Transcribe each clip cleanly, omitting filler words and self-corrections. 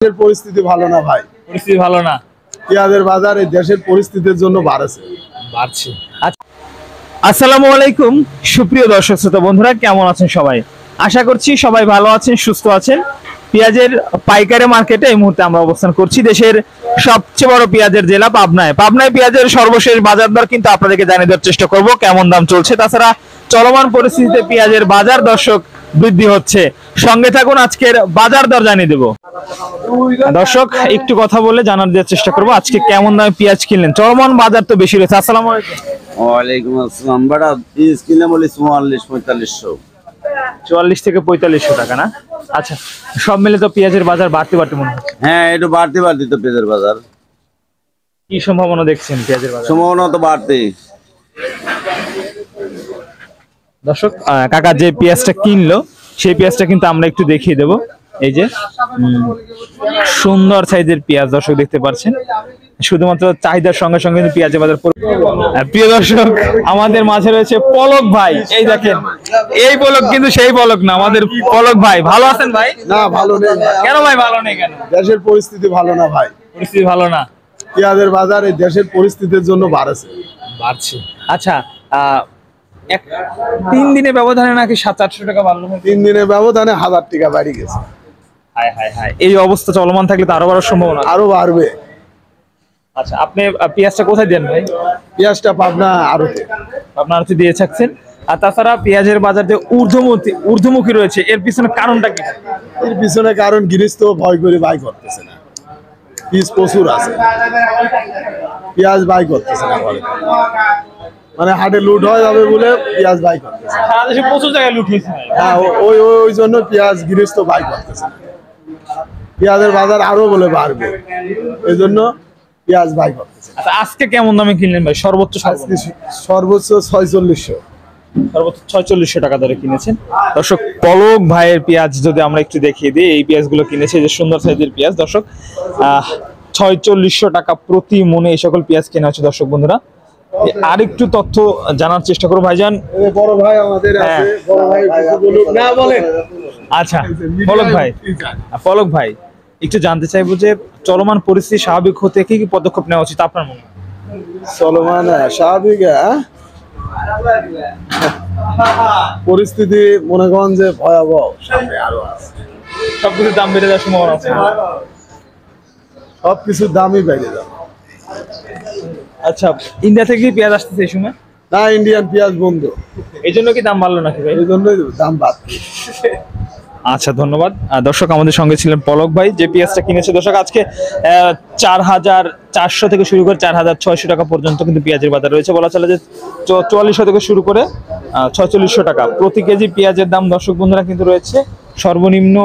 দেশের পরিস্থিতি ভালো না ভাই, পরিস্থিতি ভালো না। পেঁয়াজের বাজার এই দেশের পরিস্থিতির জন্য বাড়ছে। আচ্ছা, আসসালামু আলাইকুম সুপ্রিয় দর্শক শ্রোতা বন্ধুরা, কেমন আছেন সবাই? আশা করছি সবাই ভালো আছেন, সুস্থ আছেন। পেঁয়াজের পাইকারি মার্কেটে এই মুহূর্তে আমরা অবস্থান করছি দেশের সবচেয়ে বড় পেঁয়াজের জেলা পাবনায়। পাবনায় পেঁয়াজের সর্বশেষ বাজার দর কিন্তু আপনাদেরকে জানিয়ে দেওয়ার চেষ্টা করব, কেমন দাম চলছে। তাছাড়া চলমান পরিস্থিতিতে পেঁয়াজের বাজার দর্শক বৃদ্ধি হচ্ছে। সঙ্গে থাকুন, আজকের বাজার দর জানিয়ে দেব। দর্শক একটু কথা বলে জানার দেওয়ার চেষ্টা করব আজকে কেমন দামে পেঁয়াজ কিনলেন। চলমান বাজার তো বেশি রয়েছে। আসসালামু আলাইকুম। ওয়ালাইকুম আসসালাম। বড়া পিস কিনে বলি 44-4500। 44 থেকে 4500 টাকা না? আচ্ছা, সব মিলে তো পেঁয়াজের বাজার বাড়তে মনে হচ্ছে। হ্যাঁ, একটু বাড়তে তো পেঁয়াজের বাজার। কি সম্ভাবনা দেখছেন পেঁয়াজের বাজার? সম্ভাবনা তো বাড়তেই। দর্শক, কাকা যে পেঁয়াজটা কিনলো সেই পেঁয়াজটা কিন্তু আমরা একটু দেখিয়ে দেব। এই যে সুন্দর সাইজের পেঁয়াজ দর্শক দেখতে পাচ্ছেন। শুধুমাত্র চাহিদার সঙ্গে সঙ্গে কিন্তু পেঁয়াজের বাজার। প্রিয় দর্শক, আমাদের মাঝে রয়েছে পলক ভাই। এই দেখেন, এই পলক কিন্তু সেই পলক না, আমাদের পলক ভাই। ভালো আছেন ভাই? না, ভালো নেই। কেন ভাই ভালো নেই কেন? দেশের পরিস্থিতি ভালো না ভাই, পরিস্থিতি ভালো না। পেঁয়াজের বাজার এই দেশের পরিস্থিতির জন্য বাড়ছে। আচ্ছা, 3 দিনের ব্যবধানে নাকি 700-800 টাকা বাড়লো। 3 দিনের ব্যবধানে 1000 টাকা বাড়ি গেছে। হায়, এই অবস্থা চলমান থাকলে তো আরো বাড়ার সম্ভাবনা। আরো বাড়বে। আচ্ছা, আপনি পেঁয়াজটা কোথায় দেন ভাই? পেঁয়াজটা পাবনা আড়তে। আপনার হচ্ছে দিয়ে থাকছেন। আর তাছাড়া পেঁয়াজের বাজার যে ঊর্ধ্বমুখী রয়েছে, এর পিছনে কারণটা কি? এর পিছনে কারণ গৃহস্থ ভয় করে বাই করতেছে না। পিস প্রচুর আছে, পেঁয়াজ বাই করতেছে না ঘরে। মানে হাটে লুট হয়ে যাবে বলে পেঁয়াজ বাই করতেছে। সারা দেশে প্রচুর জায়গায় লুট হয়েছে। হ্যাঁ, ওই জন্য পেঁয়াজ গৃহস্থ বাই করতেছে না। পেঁয়াজের বাজার আরো বলে বাড়বে, এই জন্য পেঁয়াজ বাই করতেছে। আচ্ছা, আজকে কেমন দামে কিনলেন ভাই? সর্বোচ্চ আজকে সর্বোচ্চ 4600। সর্বোচ্চ 4600 টাকা ধরে কিনেছেন। দর্শক, পলক ভাইয়ের পেঁয়াজ যদি আমরা একটু দেখিয়ে দিই, এই পেঁয়াজগুলো কিনেছে, যে সুন্দর সাইজের পেঁয়াজ। দর্শক, 4600 টাকা প্রতি মনে এই সকল পেঁয়াজ কেনা হচ্ছে। দর্শক বন্ধুরা, আরেকটু তথ্য জানার চেষ্টা করো ভাইজান। বড় ভাই আমাদের আছে, বড় ভাই বলুক না বলেন। আচ্ছা, পলক ভাই একটু জানতে চাইবো যে চলমান পরিস্থিতি স্বাভাবিক হতে কি কি পদক্ষেপ নেওয়া উচিত আপনার মনে হয়? চলমান স্বাভাবিক পরিস্থিতি মনে করেন যে ভয়াবহ, সামনে আরো আছে। সবকিছুর দাম বেড়ে যাওয়ার সম্ভাবনা আছে। সবকিছুর দামই বেড়ে যাবে। আচ্ছা, ইন্ডিয়া থেকে কি পেঁয়াজ আসতেছে এই সময়? না, ইন্ডিয়ান পেঁয়াজ বন্ধ। এই জন্য কি দাম বাড়লো নাকি ভাই? এই জন্যই দাম বাড়ছে। আচ্ছা, ধন্যবাদ। দর্শক, আমাদের সঙ্গে ছিলেন পলক ভাই, যে পেঁয়াজটা কিনেছে। দর্শক, আজকে 4400 থেকে শুরু করে 4600 টাকা পর্যন্ত কিন্তু পেঁয়াজের বাজার রয়েছে। বলা চলে যে 4400 থেকে শুরু করে 4600 টাকা প্রতি কেজি পেঁয়াজের দাম। দর্শক বন্ধুরা, কিন্তু রয়েছে সর্বনিম্ন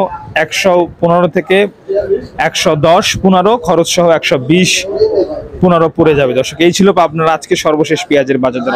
115 থেকে 110, 15 খরচ সহ 120, 15 পড়ে যাবে। দর্শক, এই ছিল আপনার আজকে সর্বশেষ পেঁয়াজের বাজার দর।